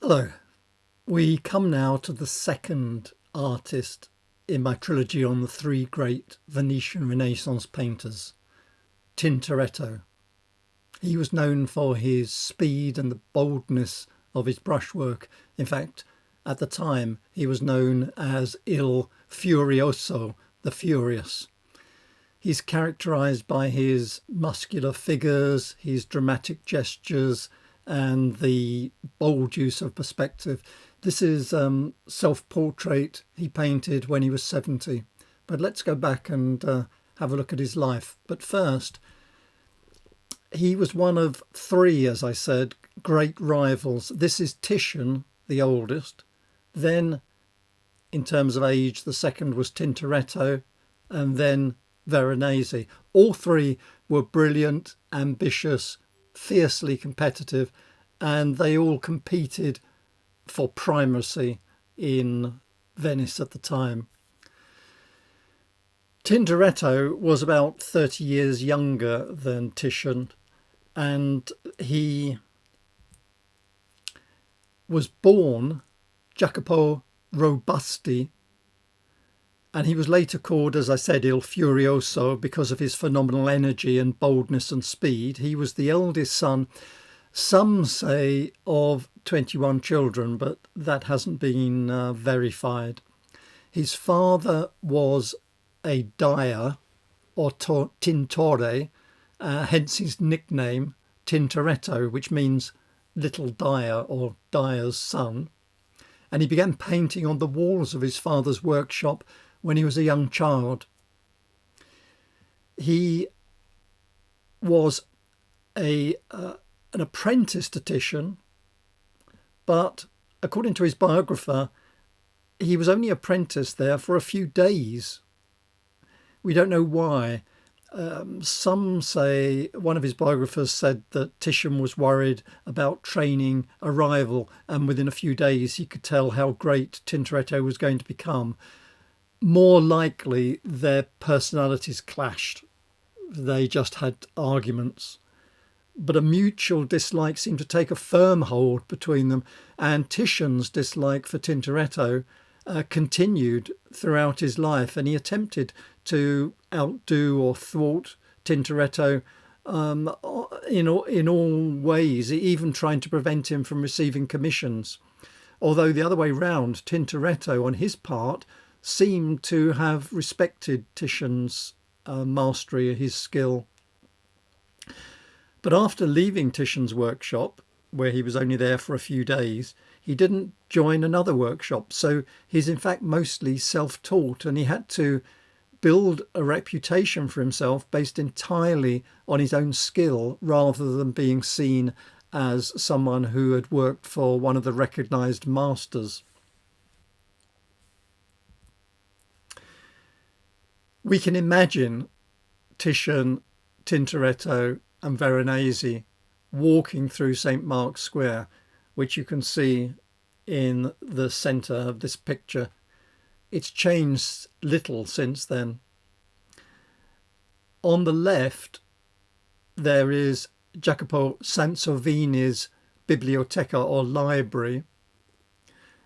Hello. We come now to the second artist in my trilogy on the three great Venetian Renaissance painters, Tintoretto. He was known for his speed and the boldness of his brushwork. In fact, at the time, he was known as Il Furioso The Furious. He's characterised by his muscular figures, his dramatic gestures, and the bold use of perspective. This is self-portrait he painted when he was 70. But let's go back and have a look at his life. But first, he was one of three, as I said, great rivals. This is Titian, the oldest. Then, in terms of age, the second was Tintoretto, and then Veronese. All three were brilliant, ambitious, fiercely competitive, and they all competed for primacy in Venice at the time. Tintoretto was about 30 years younger than Titian, and he was born Jacopo Robusti, and he was later called, as I said, Il Furioso because of his phenomenal energy and boldness and speed. He was the eldest son, some say, of 21 children, but that hasn't been verified. His father was a dyer, or tintore, hence his nickname Tintoretto, which means little dyer or dyer's son. And he began painting on the walls of his father's workshop when he was a young child. He was an apprentice to Titian, but according to his biographer, he was only apprenticed there for a few days. We don't know why. Some say, one of his biographers said that Titian was worried about training a rival, and within a few days he could tell how great Tintoretto was going to become. More likely, their personalities clashed. They just had arguments. But a mutual dislike seemed to take a firm hold between them, and Titian's dislike for Tintoretto continued throughout his life, and he attempted to outdo or thwart Tintoretto in all ways, even trying to prevent him from receiving commissions. Although the other way round, Tintoretto, on his part, seemed to have respected Titian's mastery, his skill. But after leaving Titian's workshop, where he was only there for a few days, he didn't join another workshop. So he's in fact mostly self-taught, and he had to build a reputation for himself based entirely on his own skill rather than being seen as someone who had worked for one of the recognized masters. We can imagine Titian, Tintoretto and Veronese walking through St. Mark's Square, which you can see in the centre of this picture. It's changed little since then. On the left, there is Jacopo Sansovini's biblioteca or library,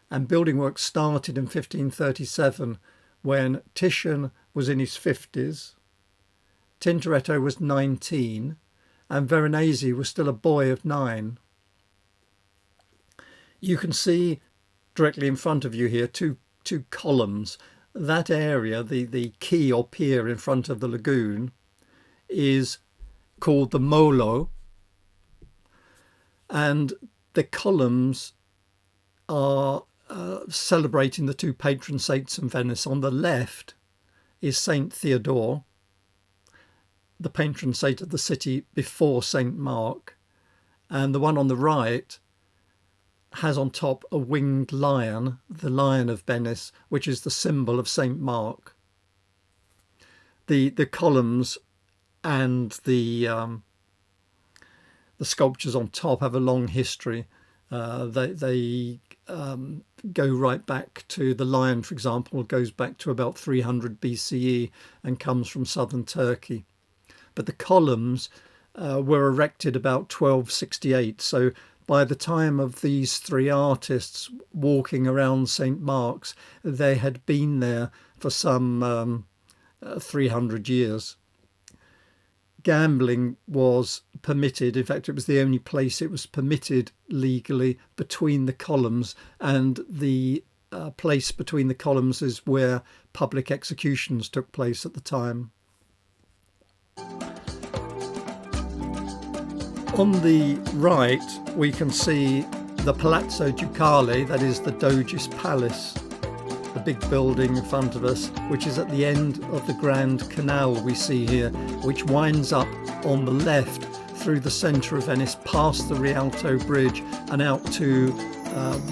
and building work started in 1537 when Titian was in his 50s, Tintoretto was 19, and Veronese was still a boy of 9. You can see directly in front of you here two columns. That area, the quay or pier in front of the lagoon, is called the Molo, and the columns are celebrating the two patron saints in Venice. On the left is Saint Theodore, the patron saint of the city before Saint Mark, and the one on the right has on top a winged lion, the Lion of Venice, which is the symbol of Saint Mark. The columns and the sculptures on top have a long history. They go right back to the lion, for example, goes back to about 300 BCE and comes from southern Turkey. But the columns were erected about 1268, so by the time of these three artists walking around St. Mark's, they had been there for some 300 years. Gambling was permitted. In fact, it was the only place it was permitted legally between the columns, and the place between the columns is where public executions took place at the time. On the right, we can see the Palazzo Ducale, that is the Doge's Palace, the big building in front of us, which is at the end of the Grand Canal we see here, which winds up on the left through the centre of Venice, past the Rialto Bridge and out to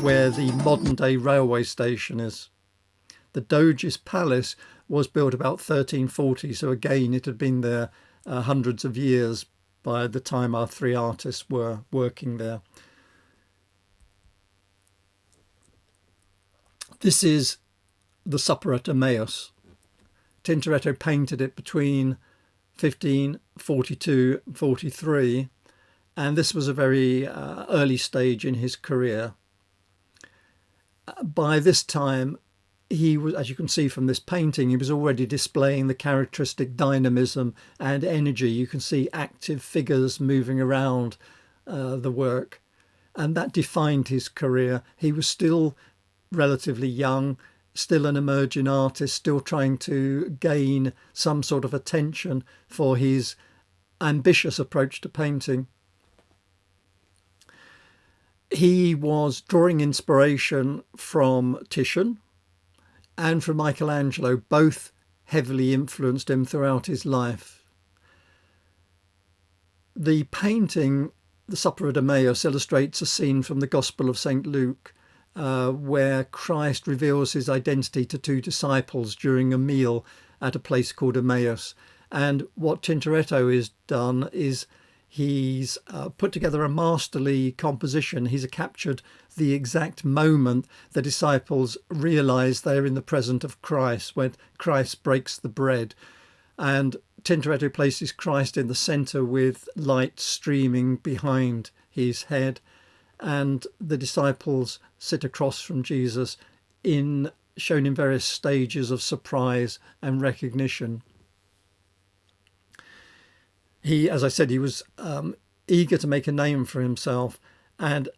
where the modern-day railway station is. The Doge's Palace was built about 1340, so again it had been there hundreds of years by the time our three artists were working there. This is the Supper at Emmaus. Tintoretto painted it between 1542 and 43, and this was a very early stage in his career. By this time, he was, as you can see from this painting, he was already displaying the characteristic dynamism and energy. You can see active figures moving around the work, and that defined his career. He was still relatively young, still an emerging artist, still trying to gain some sort of attention for his ambitious approach to painting. He was drawing inspiration from Titian and from Michelangelo. Both heavily influenced him throughout his life. The painting, The Supper of Deus, illustrates a scene from the Gospel of St. Luke, where Christ reveals his identity to two disciples during a meal at a place called Emmaus. And what Tintoretto has done is he's put together a masterly composition. He's captured the exact moment the disciples realise they're in the presence of Christ, when Christ breaks the bread. And Tintoretto places Christ in the centre with light streaming behind his head, and the disciples sit across from Jesus, shown in various stages of surprise and recognition. He, as I said, he was eager to make a name for himself, and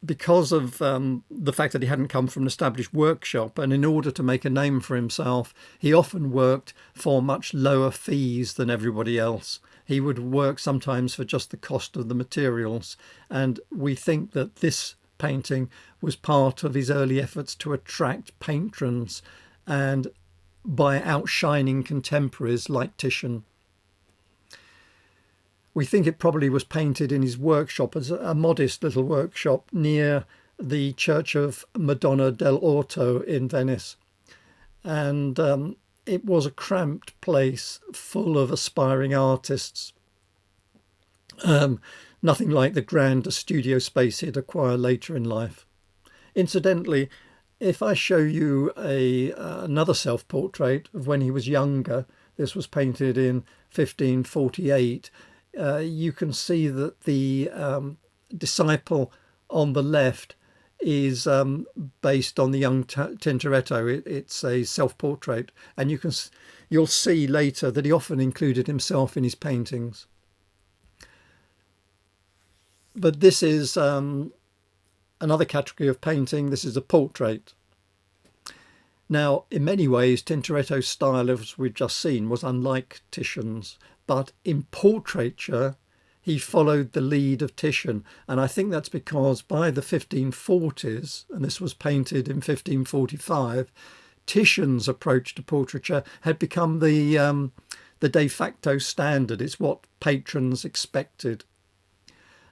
because of the fact that he hadn't come from an established workshop, and in order to make a name for himself, he often worked for much lower fees than everybody else. He would work sometimes for just the cost of the materials, and we think that this painting was part of his early efforts to attract patrons, and by outshining contemporaries like Titian. We think it probably was painted in his workshop, as a modest little workshop near the Church of Madonna dell'Orto in Venice. And it was a cramped place full of aspiring artists. Nothing like the grand studio space he'd acquire later in life. Incidentally, if I show you another self-portrait of when he was younger, this was painted in 1548, you can see that the disciple on the left is based on the young Tintoretto. It's a self-portrait, and you'll see later that he often included himself in his paintings. But this is another category of painting. This is a portrait. Now, in many ways, Tintoretto's style, as we've just seen, was unlike Titian's, but in portraiture, he followed the lead of Titian. And I think that's because by the 1540s, and this was painted in 1545, Titian's approach to portraiture had become the de facto standard. It's what patrons expected.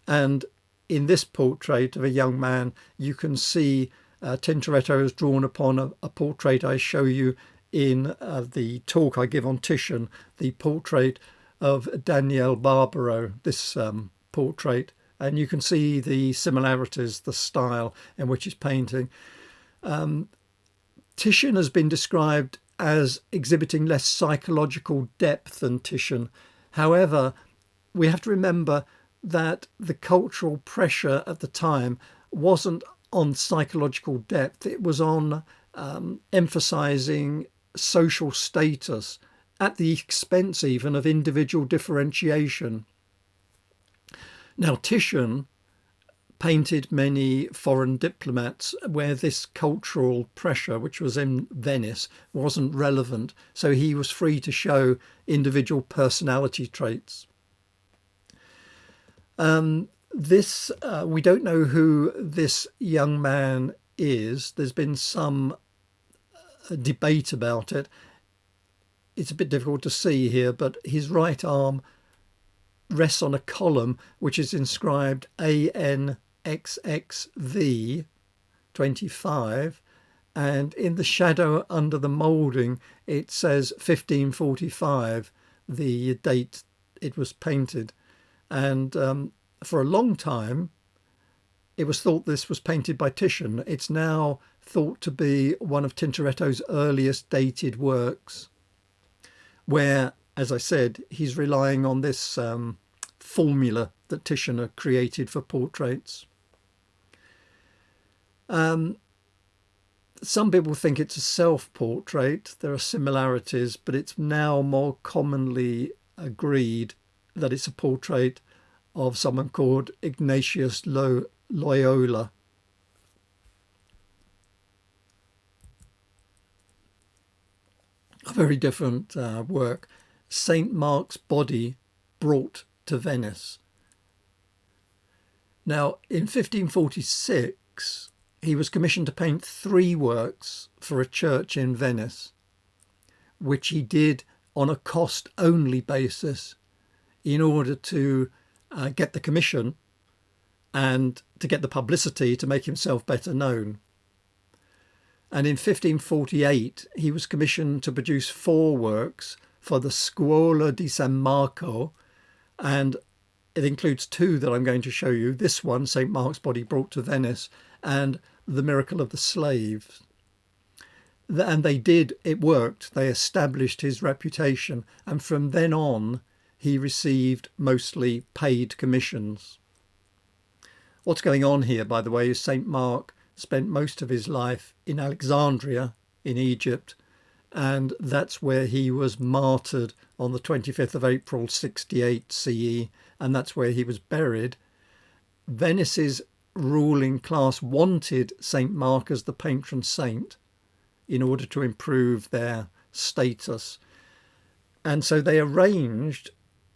And in this portrait of a young man, you can see Tintoretto has drawn upon a portrait I show you in the talk I give on Titian, the portrait of Daniele Barbaro, this portrait, and you can see the similarities, the style in which he's painting. Titian has been described as exhibiting less psychological depth than Titian. However, we have to remember that the cultural pressure at the time wasn't on psychological depth, it was on emphasizing social status at the expense even of individual differentiation. Now, Titian painted many foreign diplomats where this cultural pressure, which was in Venice, wasn't relevant, so he was free to show individual personality traits. We don't know who this young man is. There's been some debate about it. It's a bit difficult to see here, but his right arm rests on a column which is inscribed ANXXV 25, and in the shadow under the moulding it says 1545, the date it was painted. And for a long time it was thought this was painted by Titian. It's now thought to be one of Tintoretto's earliest dated works, where, as I said, he's relying on this formula that Titian had created for portraits. Some people think it's a self-portrait. There are similarities, but it's now more commonly agreed that it's a portrait of someone called Ignatius Loyola. A very different work, St. Mark's Body Brought to Venice. Now, in 1546, he was commissioned to paint 3 works for a church in Venice, which he did on a cost-only basis in order to get the commission and to get the publicity to make himself better known. And in 1548, he was commissioned to produce 4 works for the Scuola di San Marco, and it includes 2 that I'm going to show you. This one, St. Mark's Body Brought to Venice, and The Miracle of the Slave. And it worked. They established his reputation, and from then on he received mostly paid commissions. What's going on here, by the way, is St. Mark spent most of his life in Alexandria in Egypt, and that's where he was martyred on the 25th of April 68 CE, and that's where he was buried. Venice's ruling class wanted St. Mark as the patron saint in order to improve their status, and so they arranged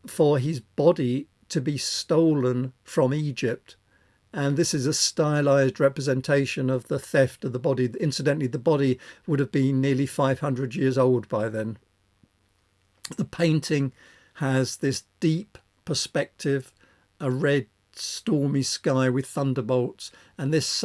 for his body to be stolen from Egypt. And this is a stylized representation of the theft of the body. Incidentally, the body would have been nearly 500 years old by then. The painting has this deep perspective, a red stormy sky with thunderbolts, and this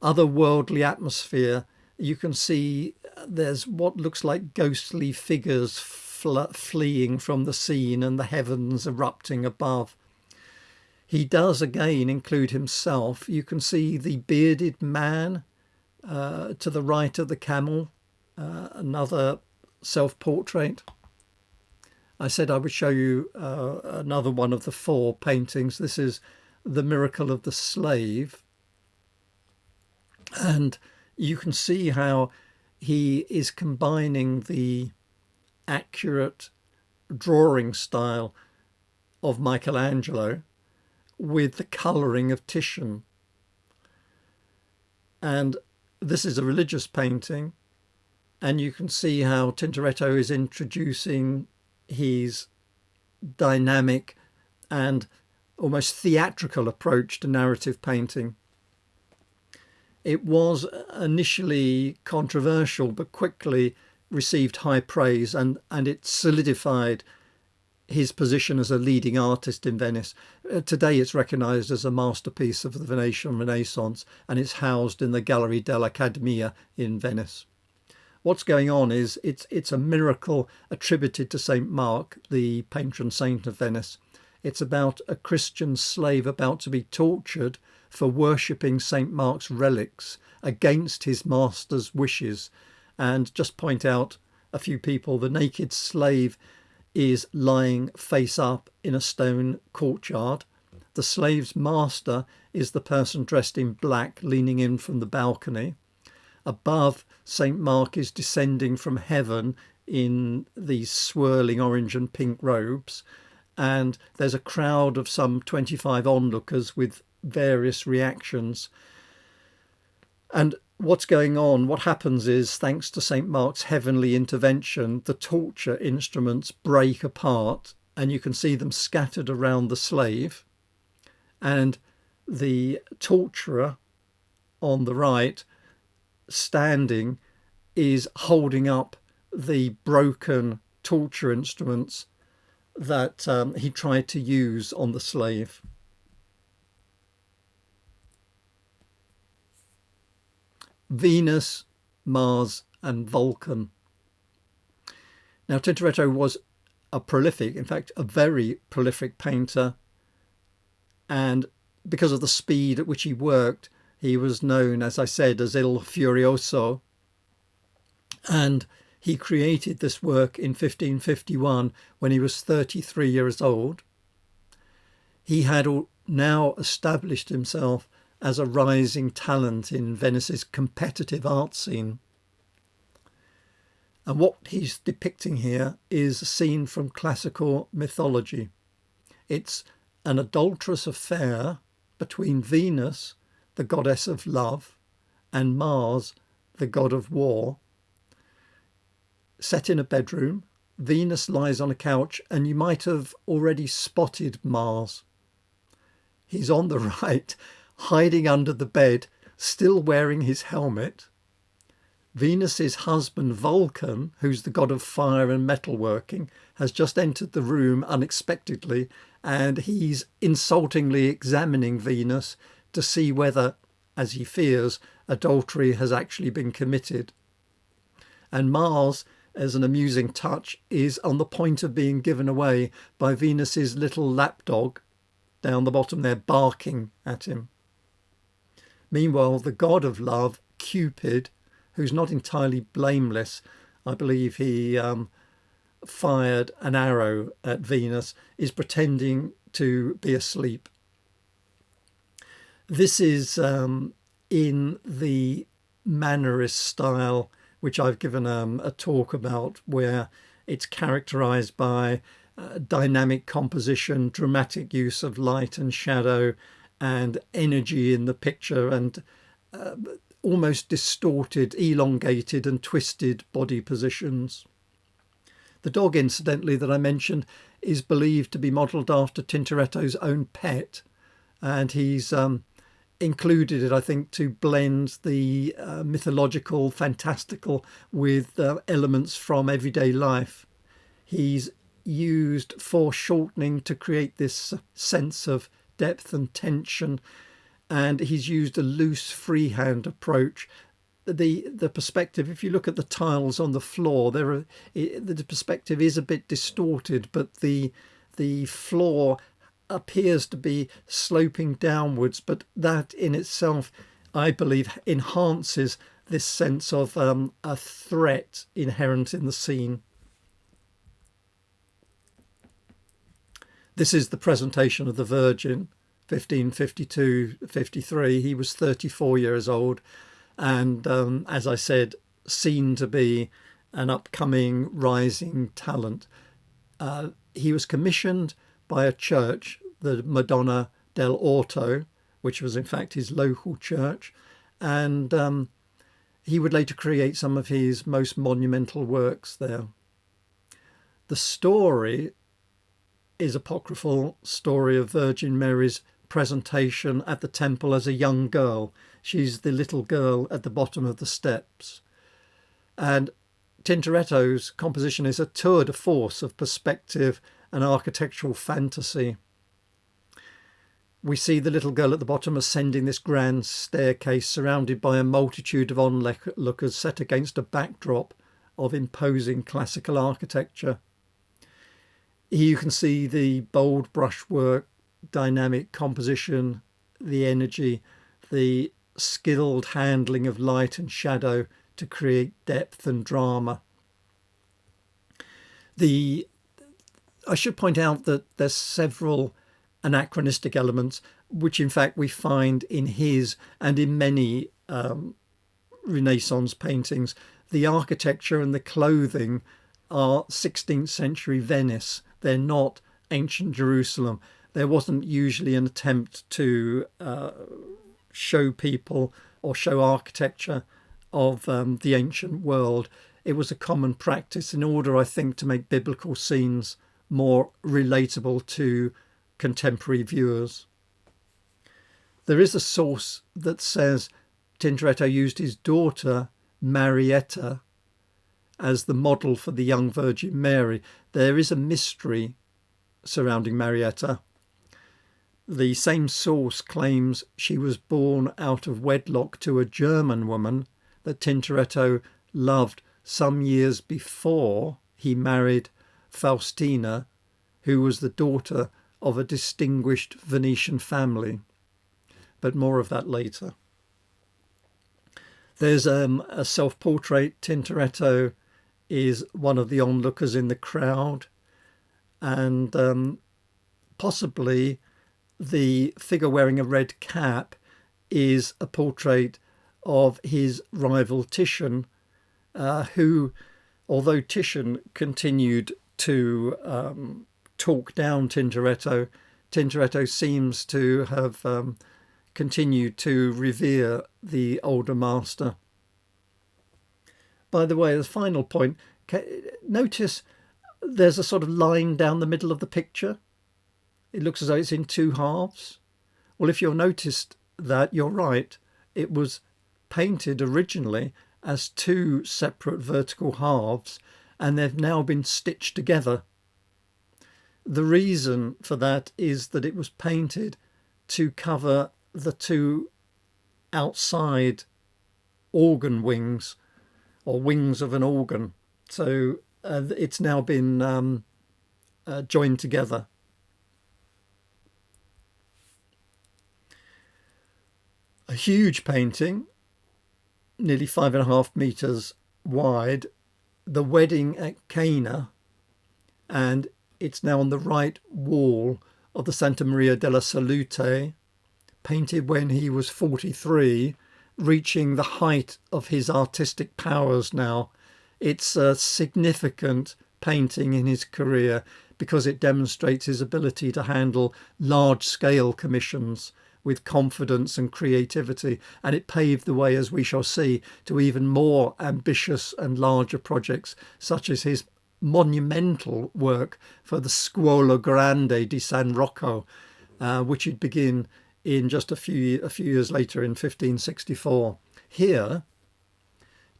otherworldly atmosphere. You can see there's what looks like ghostly figures fleeing from the scene and the heavens erupting above. He does again include himself. You can see the bearded man to the right of the camel, another self-portrait. I said I would show you another one of the 4 paintings. This is The Miracle of the Slave. And you can see how he is combining the accurate drawing style of Michelangelo with the colouring of Titian. And this is a religious painting, and you can see how Tintoretto is introducing his dynamic and almost theatrical approach to narrative painting. It was initially controversial, but quickly received high praise, and it solidified his position as a leading artist in Venice. Today it's recognised as a masterpiece of the Venetian Renaissance, and it's housed in the Gallery dell'Accademia in Venice. What's going on is it's a miracle attributed to St. Mark, the patron saint of Venice. It's about a Christian slave about to be tortured for worshipping St. Mark's relics against his master's wishes. And just point out a few people, the naked slave is lying face up in a stone courtyard. The slave's master is the person dressed in black leaning in from the balcony. Above, St. Mark is descending from heaven in these swirling orange and pink robes, and there's a crowd of some 25 onlookers with various reactions. And what's going on, what happens is, thanks to St. Mark's heavenly intervention, the torture instruments break apart and you can see them scattered around the slave. And the torturer on the right, standing, is holding up the broken torture instruments that he tried to use on the slave. Venus, Mars and Vulcan. Now, Tintoretto was a prolific, in fact, a very prolific painter. And because of the speed at which he worked, he was known, as I said, as Il Furioso. And he created this work in 1551 when he was 33 years old. He had now established himself as a rising talent in Venice's competitive art scene. And what he's depicting here is a scene from classical mythology. It's an adulterous affair between Venus, the goddess of love, and Mars, the god of war. Set in a bedroom, Venus lies on a couch, and you might have already spotted Mars. He's on the right, hiding under the bed, still wearing his helmet. Venus's husband Vulcan, who's the god of fire and metalworking, has just entered the room unexpectedly, and he's insultingly examining Venus to see whether, as he fears, adultery has actually been committed. And Mars, as an amusing touch, is on the point of being given away by Venus's little lapdog down the bottom there, barking at him. Meanwhile, the god of love, Cupid, who's not entirely blameless, I believe he fired an arrow at Venus, is pretending to be asleep. This is in the Mannerist style, which I've given a talk about, where it's characterised by dynamic composition, dramatic use of light and shadow, and energy in the picture, and almost distorted, elongated and twisted body positions. The dog, incidentally, that I mentioned is believed to be modelled after Tintoretto's own pet, and he's included it, I think, to blend the mythological, fantastical with elements from everyday life. He's used foreshortening to create this sense of depth and tension, and he's used a loose freehand approach. The perspective, if you look at the tiles on the floor, the perspective is a bit distorted, but the floor appears to be sloping downwards, but that in itself, I believe, enhances this sense of a threat inherent in the scene. This is the presentation of the Virgin, 1552-53. He was 34 years old, and as I said, seen to be an upcoming rising talent. He was commissioned by a church, the Madonna del Orto, which was in fact his local church, and he would later create some of his most monumental works there. The story is apocryphal story of Virgin Mary's presentation at the temple as a young girl. She's the little girl at the bottom of the steps. And Tintoretto's composition is a tour de force of perspective and architectural fantasy. We see the little girl at the bottom ascending this grand staircase surrounded by a multitude of onlookers set against a backdrop of imposing classical architecture. Here you can see the bold brushwork, dynamic composition, the energy, the skilled handling of light and shadow to create depth and drama. I should point out that there's several anachronistic elements, which in fact we find in his and in many Renaissance paintings. The architecture and the clothing are 16th century Venice. They're not ancient Jerusalem. There wasn't usually an attempt to show people or show architecture of the ancient world. It was a common practice in order, I think, to make biblical scenes more relatable to contemporary viewers. There is a source that says Tintoretto used his daughter Marietta as the model for the young Virgin Mary. There is a mystery surrounding Marietta. The same source claims she was born out of wedlock to a German woman that Tintoretto loved some years before he married Faustina, who was the daughter of a distinguished Venetian family. But more of that later. There's a self-portrait. Tintoretto is one of the onlookers in the crowd, and possibly the figure wearing a red cap is a portrait of his rival Titian, who, although Titian continued to talk down Tintoretto, Tintoretto seems to have continued to revere the older master. By the way, the final point, notice there's a sort of line down the middle of the picture. It looks as though it's in two halves. Well, if you'll notice that, you're right. It was painted originally as two separate vertical halves, and they've now been stitched together. The reason for that is that it was painted to cover the two outside organ wings, or wings of an organ. So it's now been joined together. A huge painting, nearly 5.5 meters wide, The Wedding at Cana, and it's now on the right wall of the Santa Maria della Salute, painted when he was 43, reaching the height of his artistic powers now. It's a significant painting in his career because it demonstrates his ability to handle large-scale commissions with confidence and creativity, and it paved the way, as we shall see, to even more ambitious and larger projects, such as his monumental work for the Scuola Grande di San Rocco, which would begin in just a few years later in 1564. Here,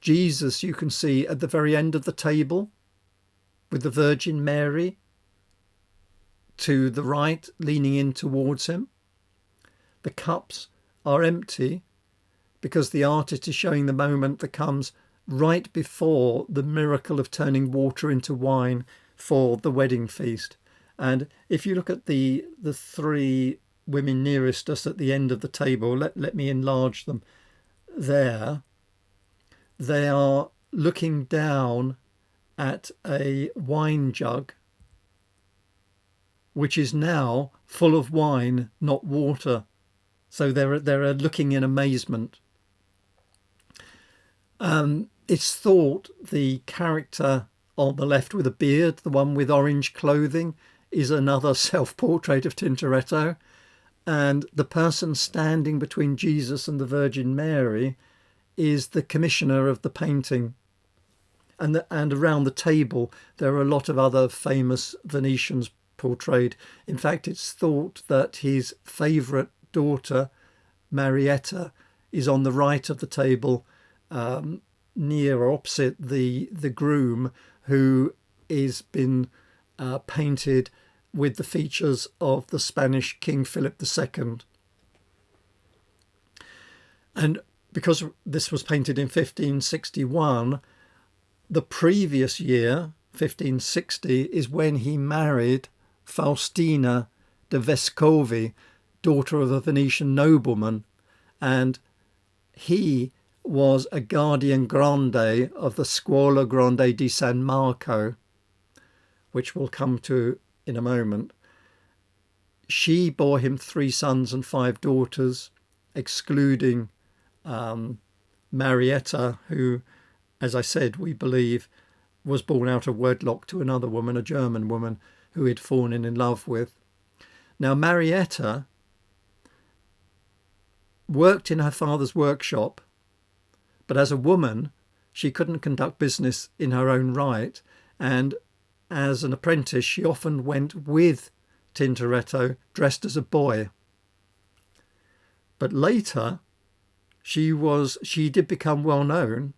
Jesus, you can see at the very end of the table with the Virgin Mary to the right, leaning in towards him. The cups are empty because the artist is showing the moment that comes right before the miracle of turning water into wine for the wedding feast. And if you look at the three women nearest us at the end of the table, let me enlarge them there. They are looking down at a wine jug, which is now full of wine, not water. So they're looking in amazement. It's thought the character on the left with a beard, the one with orange clothing, is another self-portrait of Tintoretto. And the person standing between Jesus and the Virgin Mary is the commissioner of the painting. And around the table, there are a lot of other famous Venetians portrayed. In fact, it's thought that his favourite daughter, Marietta, is on the right of the table, near or opposite the groom, who is been painted with the features of the Spanish King Philip II. And because this was painted in 1561, the previous year, 1560, is when he married Faustina de Vescovi, daughter of a Venetian nobleman, and he was a guardian grande of the Scuola Grande di San Marco, which we'll come to in a moment. she bore him 3 sons and 5 daughters, excluding Marietta, who, as I said, we believe was born out of wedlock to another woman, a German woman, who he'd fallen in love with. Now, Marietta worked in her father's workshop, but as a woman, she couldn't conduct business in her own right, and as an apprentice, she often went with Tintoretto dressed as a boy. But later, she did become well known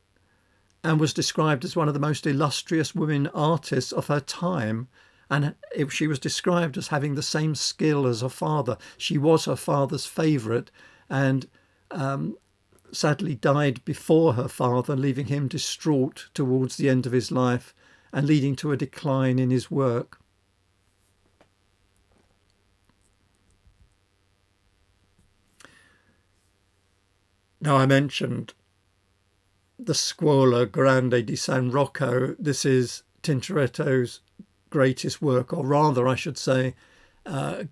and was described as one of the most illustrious women artists of her time. And she was described as having the same skill as her father. She was her father's favourite, and sadly died before her father, leaving him distraught towards the end of his life and leading to a decline in his work. Now, I mentioned the Scuola Grande di San Rocco. This is Tintoretto's greatest work, or rather, I should say,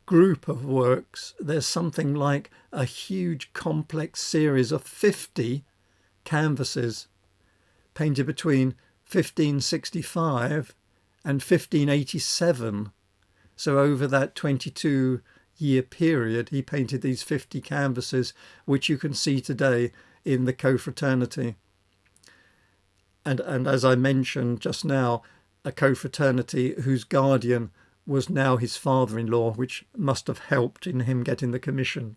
group of works. There's something like a huge complex series of 50 canvases painted between 1565 and 1587. So over that 22-year period, he painted these 50 canvases, which you can see today in the confraternity. And as I mentioned just now, a confraternity whose guardian was now his father-in-law, which must have helped in him getting the commission.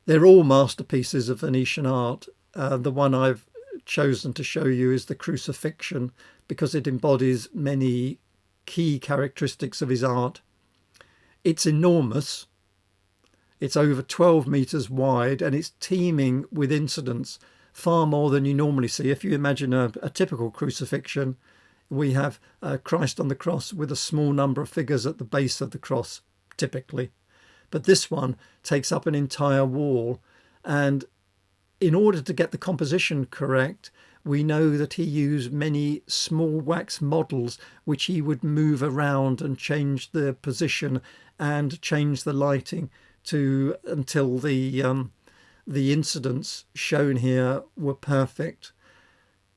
They're all masterpieces of Venetian art. The one I've chosen to show you is the Crucifixion, because it embodies many key characteristics of his art. It's enormous. It's over 12 meters wide, and it's teeming with incidents, far more than you normally see. If you imagine a typical crucifixion, we have Christ on the cross with a small number of figures at the base of the cross, typically. But this one takes up an entire wall. And in order to get the composition correct, we know that he used many small wax models, which he would move around and change the position and change the lighting until the incidents shown here were perfect.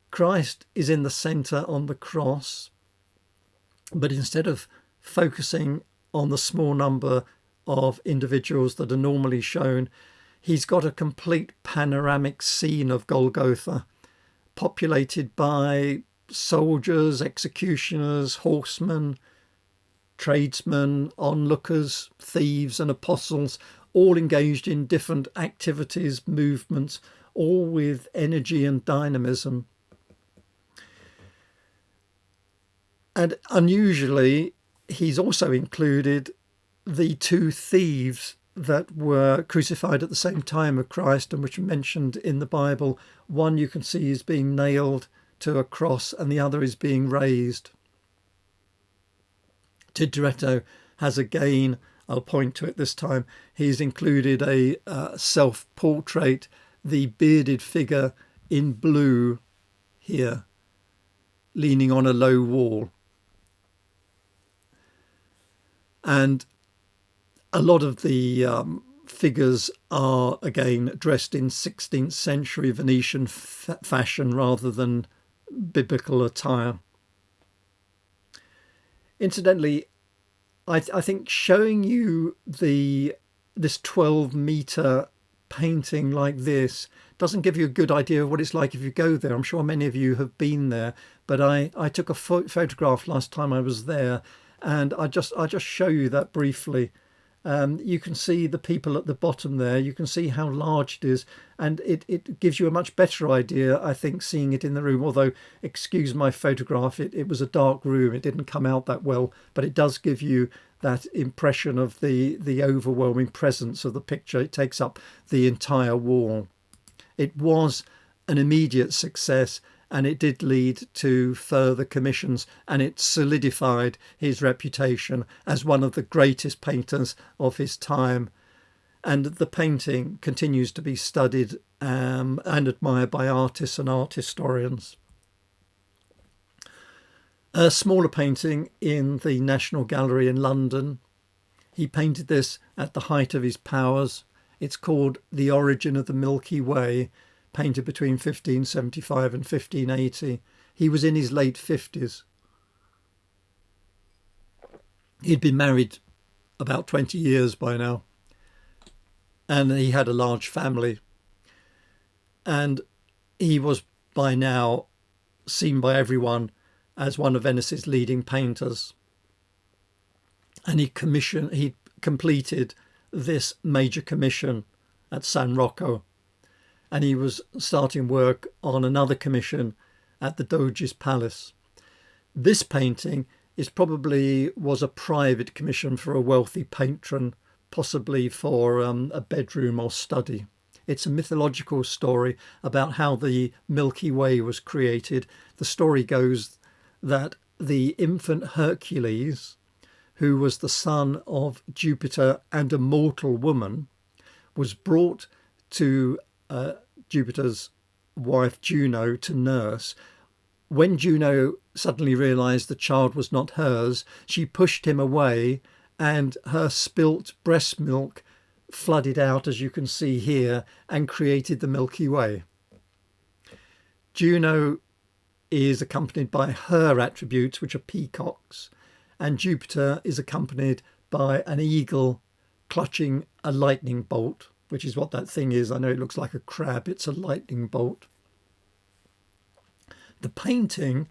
Christ is in the centre on the cross, but instead of focusing on the small number of individuals that are normally shown, he's got a complete panoramic scene of Golgotha, populated by soldiers, executioners, horsemen, tradesmen, onlookers, thieves and apostles, all engaged in different activities, movements, all with energy and dynamism. And unusually, he's also included the 2 thieves that were crucified at the same time of Christ and which are mentioned in the Bible. One you can see is being nailed to a cross and the other is being raised. Tintoretto has again, I'll point to it this time, he's included a self-portrait, the bearded figure in blue here, leaning on a low wall. And a lot of the figures are, again, dressed in 16th century Venetian fashion rather than biblical attire. Incidentally, I think showing you this 12-metre painting like this doesn't give you a good idea of what it's like if you go there. I'm sure many of you have been there, but I took a photograph last time I was there, and I'll just show you that briefly. You can see the people at the bottom there. You can see how large it is, and it gives you a much better idea, I think, seeing it in the room. Although, excuse my photograph, it was a dark room. It didn't come out that well, but it does give you that impression of the overwhelming presence of the picture. It takes up the entire wall. It was an immediate success, and it did lead to further commissions, and it solidified his reputation as one of the greatest painters of his time. And the painting continues to be studied and admired by artists and art historians. A smaller painting in the National Gallery in London. He painted this at the height of his powers. It's called The Origin of the Milky Way, painted between 1575 and 1580. He was in his late 50s. He'd been married about 20 years by now, and he had a large family. And he was by now seen by everyone as one of Venice's leading painters. And he completed this major commission at San Rocco. And he was starting work on another commission at the Doge's Palace. This painting was a private commission for a wealthy patron, possibly for a bedroom or study. It's a mythological story about how the Milky Way was created. The story goes that the infant Hercules, who was the son of Jupiter and a mortal woman, was brought to Jupiter's wife Juno to nurse. When Juno suddenly realised the child was not hers, she pushed him away, and her spilt breast milk flooded out, as you can see here, and created the Milky Way. Juno is accompanied by her attributes, which are peacocks, and Jupiter is accompanied by an eagle clutching a lightning bolt, which is what that thing is. I know it looks like a crab. It's a lightning bolt. The painting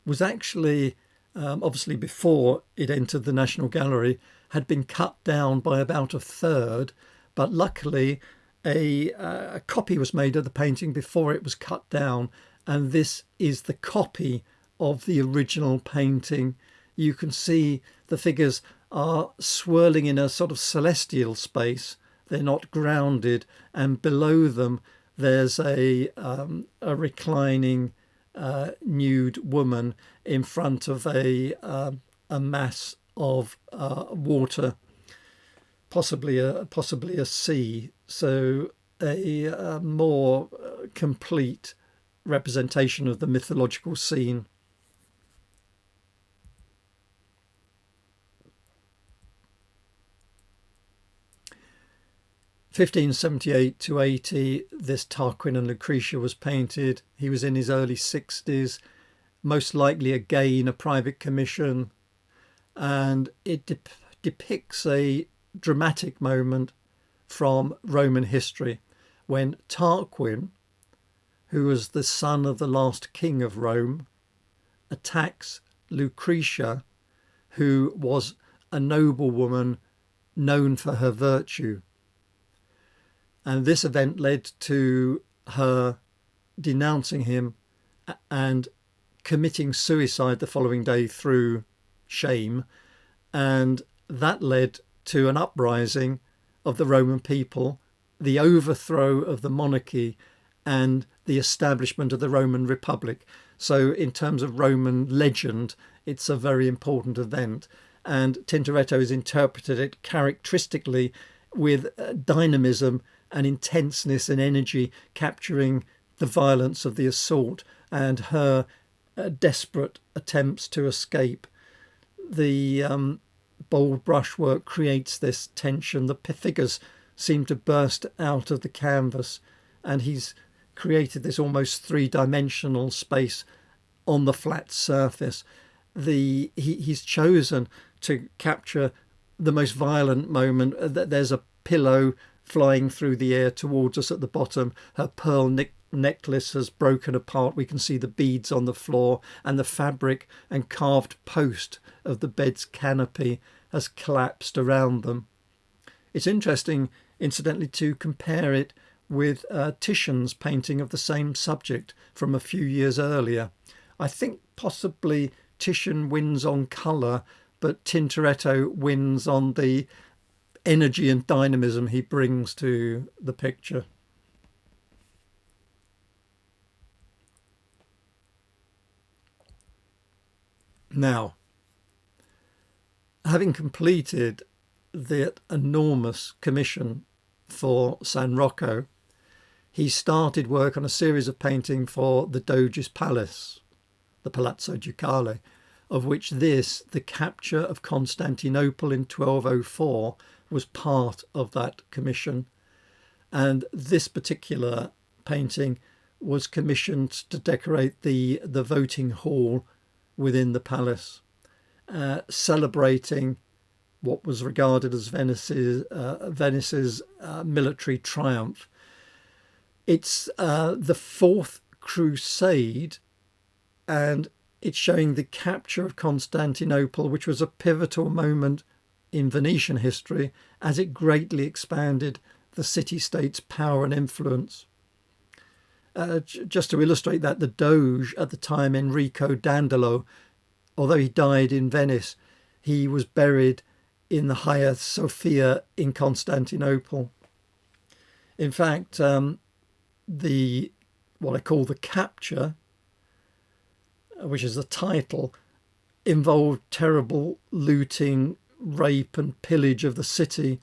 was actually, obviously before it entered the National Gallery, had been cut down by about a third, but luckily a copy was made of the painting before it was cut down, and this is the copy of the original painting. You can see the figures are swirling in a sort of celestial space. They're not grounded, and below them there's a reclining nude woman in front of a mass of water, possibly a sea. So a more complete representation of the mythological scene. (1578 to 80), this Tarquin and Lucretia was painted. He was in his early 60s, most likely again a private commission, and it depicts a dramatic moment from Roman history when Tarquin, who was the son of the last king of Rome, attacks Lucretia, who was a noblewoman known for her virtue. And this event led to her denouncing him and committing suicide the following day through shame. And that led to an uprising of the Roman people, the overthrow of the monarchy, and the establishment of the Roman Republic. So in terms of Roman legend, it's a very important event. And Tintoretto has interpreted it characteristically with dynamism and intenseness and energy, capturing the violence of the assault and her desperate attempts to escape. The bold brushwork creates this tension. The figures seem to burst out of the canvas, and he's created this almost three-dimensional space on the flat surface. He's chosen to capture the most violent moment. There's a pillow flying through the air towards us at the bottom. Her pearl necklace has broken apart. We can see the beads on the floor, and the fabric and carved post of the bed's canopy has collapsed around them. It's interesting, incidentally, to compare it with Titian's painting of the same subject from a few years earlier. I think possibly Titian wins on colour, but Tintoretto wins on the energy and dynamism he brings to the picture. Now, having completed that enormous commission for San Rocco, he started work on a series of painting for the Doge's Palace, the Palazzo Ducale, of which this, the capture of Constantinople in 1204, was part of that commission. And this particular painting was commissioned to decorate the voting hall within the palace, celebrating what was regarded as Venice's military triumph. It's the Fourth Crusade, and it's showing the capture of Constantinople, which was a pivotal moment in Venetian history as it greatly expanded the city-state's power and influence. Just to illustrate that, the Doge at the time, Enrico Dandolo, although he died in Venice, he was buried in the Hagia Sophia in Constantinople. In fact, what I call the capture, which is the title, involved terrible looting, rape and pillage of the city.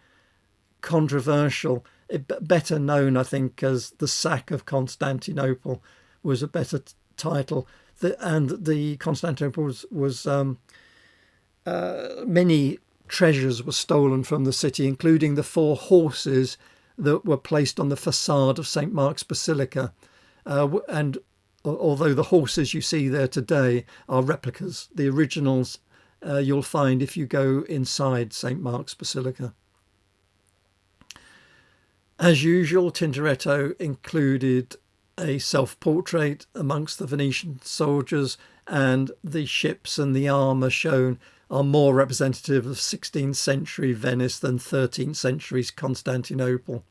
Controversial, better known, I think, as the sack of Constantinople was a better title. And the Constantinople was many treasures were stolen from the city, including the 4 horses that were placed on the facade of St. Mark's Basilica. And although the horses you see there today are replicas, the originals you'll find if you go inside St. Mark's Basilica. As usual, Tintoretto included a self-portrait amongst the Venetian soldiers, and the ships and the armour shown are more representative of 16th century Venice than 13th century Constantinople.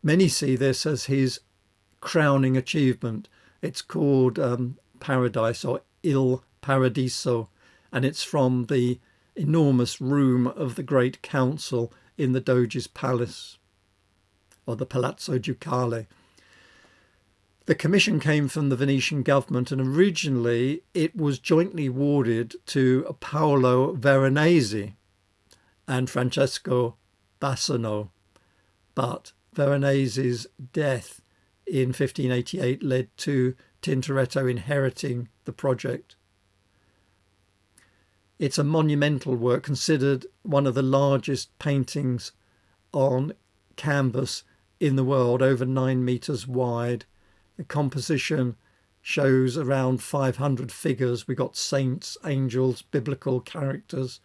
Many see this as his crowning achievement. It's called Paradise, or Il Paradiso, and it's from the enormous room of the Great Council in the Doge's Palace, or the Palazzo Ducale. The commission came from the Venetian government, and originally it was jointly awarded to Paolo Veronese and Francesco Bassano, but Veronese's death in 1588 led to Tintoretto inheriting the project. It's a monumental work, considered one of the largest paintings on canvas in the world, over 9 meters wide. The composition shows around 500 figures. We've got saints, angels, biblical characters.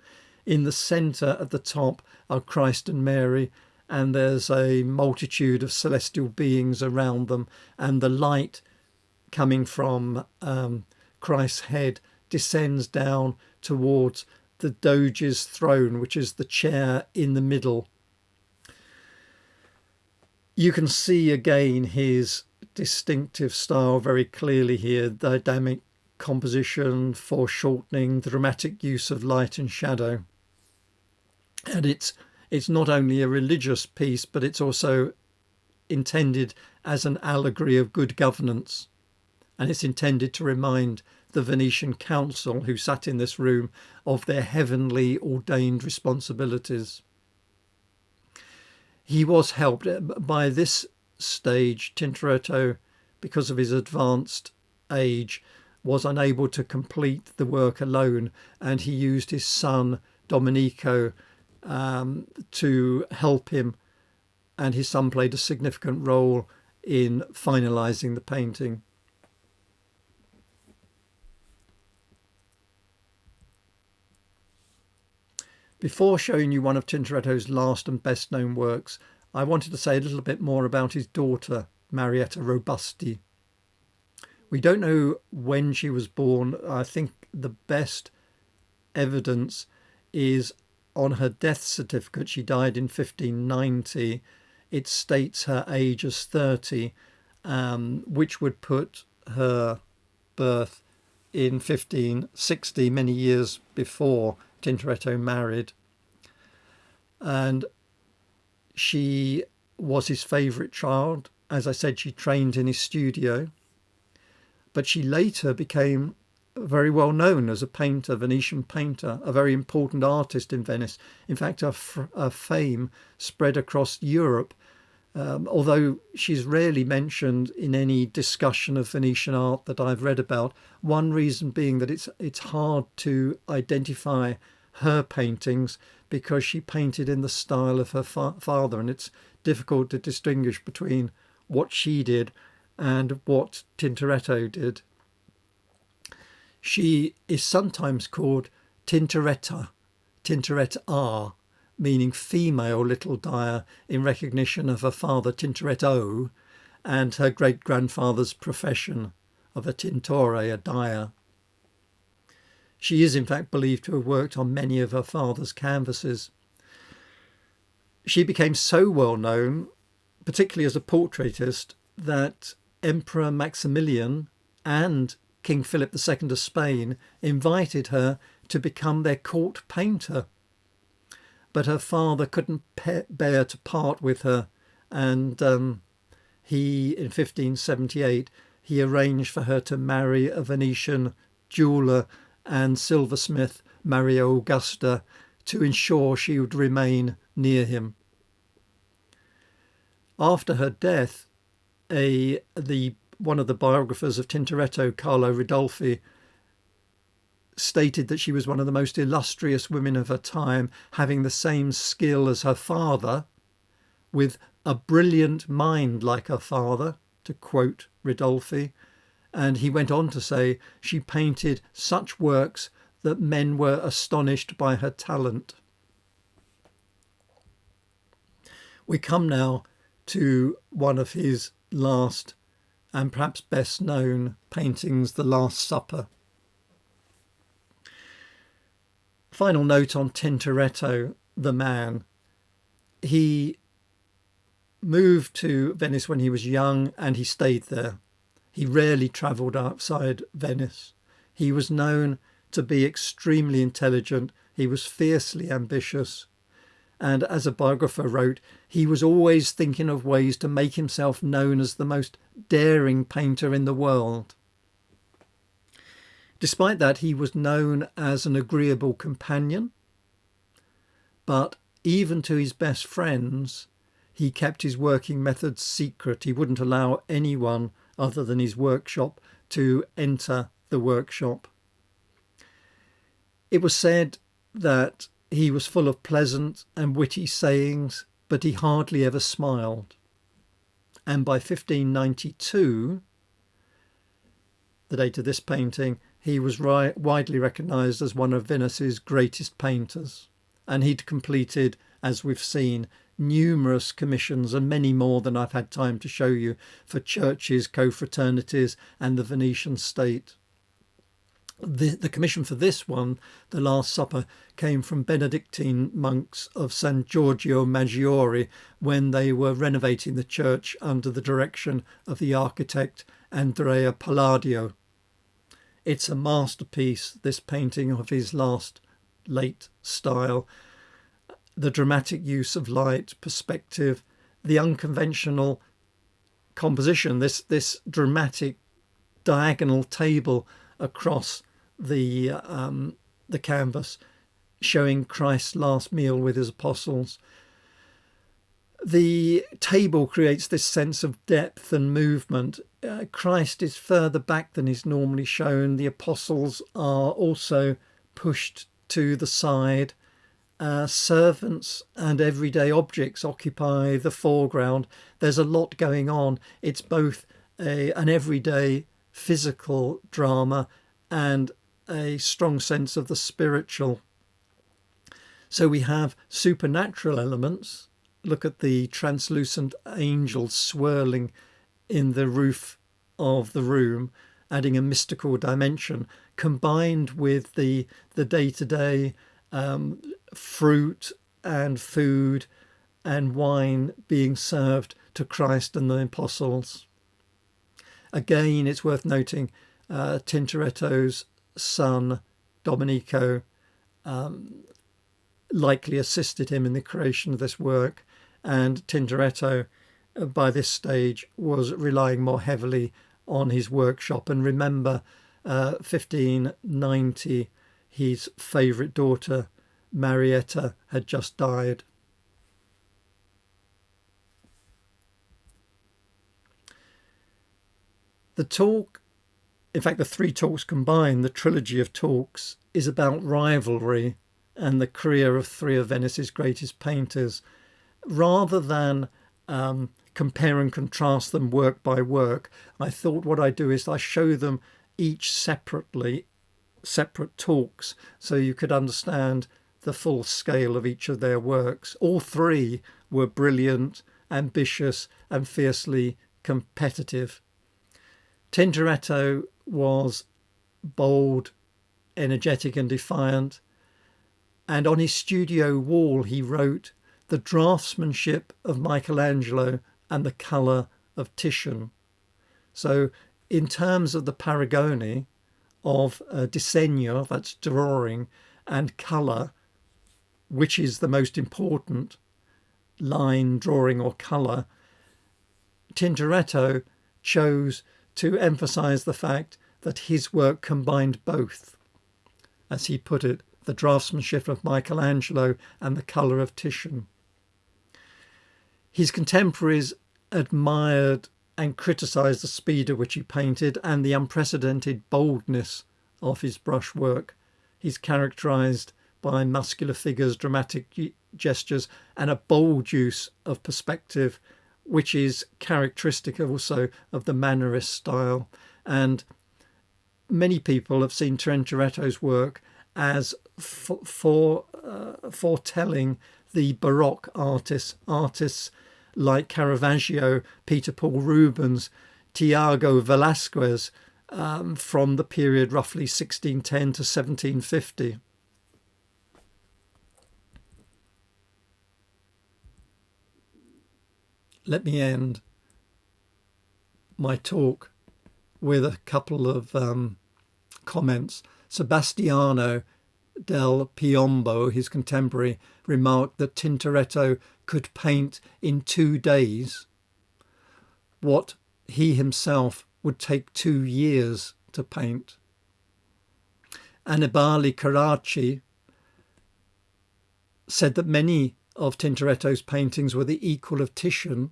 In the centre at the top are Christ and Mary, and there's a multitude of celestial beings around them, and the light coming from Christ's head descends down towards the Doge's throne, which is the chair in the middle. You can see again his distinctive style very clearly here: dynamic composition, foreshortening, the dramatic use of light and shadow. And it's not only a religious piece, but it's also intended as an allegory of good governance. And it's intended to remind the Venetian council who sat in this room of their heavenly ordained responsibilities. He was helped by this stage. Tintoretto, because of his advanced age, was unable to complete the work alone, and he used his son Domenico to help him, and his son played a significant role in finalising the painting. Before showing you one of Tintoretto's last and best known works, I wanted to say a little bit more about his daughter, Marietta Robusti. We don't know when she was born. I think the best evidence is on her death certificate. She died in 1590. It states her age as 30, which would put her birth in 1560, many years before Tintoretto married. And she was his favourite child. As I said, she trained in his studio, but she later became very well known as a painter, Venetian painter, a very important artist in Venice. In fact, her fame spread across Europe. although she's rarely mentioned in any discussion of Venetian art that I've read about. One reason being that it's hard to identify her paintings because she painted in the style of her father, and it's difficult to distinguish between what she did and what Tintoretto did. She is sometimes called Tintoretta, Tintoretta, meaning female little dyer, in recognition of her father Tintoretto and her great-grandfather's profession of a tintore, a dyer. She is in fact believed to have worked on many of her father's canvases. She became so well known, particularly as a portraitist, that Emperor Maximilian and King Philip II of Spain invited her to become their court painter. But her father couldn't bear to part with her, and he, in 1578, he arranged for her to marry a Venetian jeweller and silversmith, Maria Augusta, to ensure she would remain near him. After her death, one of the biographers of Tintoretto, Carlo Ridolfi, stated that she was one of the most illustrious women of her time, having the same skill as her father, with a brilliant mind like her father, to quote Ridolfi. And he went on to say she painted such works that men were astonished by her talent. We come now to one of his last and perhaps best known paintings, The Last Supper. Final note on Tintoretto, the man. He moved to Venice when he was young and he stayed there. He rarely travelled outside Venice. He was known to be extremely intelligent. He was fiercely ambitious. And as a biographer wrote, he was always thinking of ways to make himself known as the most daring painter in the world. Despite that, he was known as an agreeable companion. But even to his best friends, he kept his working methods secret. He wouldn't allow anyone other than his workshop to enter the workshop. It was said that he was full of pleasant and witty sayings, but he hardly ever smiled. And by 1592, the date of this painting, he was widely recognised as one of Venice's greatest painters. And he'd completed, as we've seen, numerous commissions, and many more than I've had time to show you, for churches, confraternities and the Venetian state. The commission for this one, The Last Supper, came from Benedictine monks of San Giorgio Maggiore when they were renovating the church under the direction of the architect Andrea Palladio. It's a masterpiece, this painting of his late style. The dramatic use of light, perspective, the unconventional composition, this dramatic diagonal table across the canvas, showing Christ's last meal with his apostles. The table creates this sense of depth and movement. Christ is further back than is normally shown. The apostles are also pushed to the side. Servants and everyday objects occupy the foreground. There's a lot going on. It's both an everyday physical drama and a strong sense of the spiritual. So we have supernatural elements. Look at the translucent angels swirling in the roof of the room, adding a mystical dimension, combined with the day-to-day fruit and food and wine being served to Christ and the apostles. Again, it's worth noting Tintoretto's son, Domenico, likely assisted him in the creation of this work, and Tintoretto, by this stage, was relying more heavily on his workshop. And remember, 1590, his favourite daughter, Marietta, had just died. The talk, in fact, the three talks combined, the trilogy of talks, is about rivalry and the career of three of Venice's greatest painters, rather than compare and contrast them work by work. I thought what I do is I show them each separately, separate talks, so you could understand the full scale of each of their works. All three were brilliant, ambitious, and fiercely competitive. Tintoretto was bold, energetic, and defiant. And on his studio wall, he wrote, "The draftsmanship of Michelangelo and the colour of Titian." So in terms of the paragone of disegno, that's drawing, and colour, which is the most important, line, drawing or colour, Tintoretto chose to emphasise the fact that his work combined both. As he put it, the draftsmanship of Michelangelo and the colour of Titian. His contemporaries admired and criticised the speed at which he painted and the unprecedented boldness of his brushwork. He's characterised by muscular figures, dramatic gestures, and a bold use of perspective, which is characteristic also of the Mannerist style. And many people have seen Tintoretto's work as foretelling the Baroque artists like Caravaggio, Peter Paul Rubens, Tiago Velázquez, from the period roughly 1610 to 1750. Let me end my talk with a couple of comments. Sebastiano del Piombo, his contemporary, remarked that Tintoretto could paint in 2 days what he himself would take 2 years to paint. Annibale Carracci said that many of Tintoretto's paintings were the equal of Titian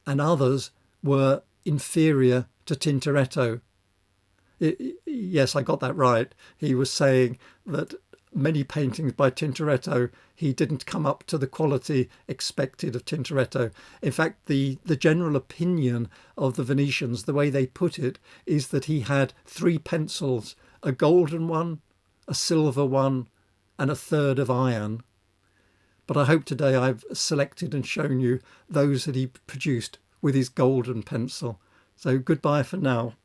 and others were inferior to Tintoretto. Yes, I got that right. He was saying that many paintings by Tintoretto, he didn't come up to the quality expected of Tintoretto. In fact, the general opinion of the Venetians, the way they put it, is that he had 3 pencils, a golden one, a silver one, and a third of iron. But I hope today I've selected and shown you those that he produced with his golden pencil. So goodbye for now.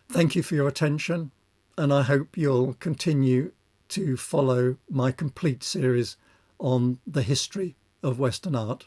Thank you for your attention, and I hope you'll continue to follow my complete series on the history of Western art.